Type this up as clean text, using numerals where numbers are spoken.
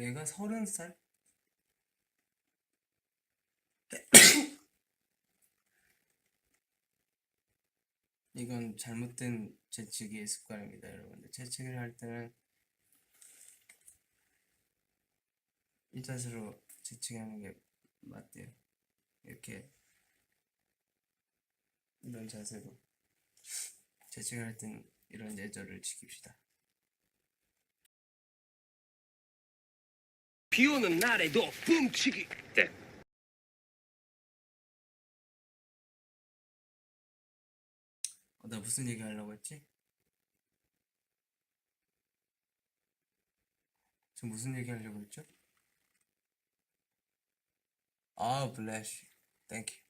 내가 30살? 이건 잘못된 재치기의 습관입니다, 여러분들. 재치기를 할 때는 이 자세로 재치기하는 게 맞대요. 이렇게 이런 자세로 재치기를 할 땐 이런 예절을 지킵시다. 비 오는 날에도 붐치기. 네. 나 무슨 얘기 하려고 했지? 저 무슨 얘기 하려고 했죠? bless you. Thank you.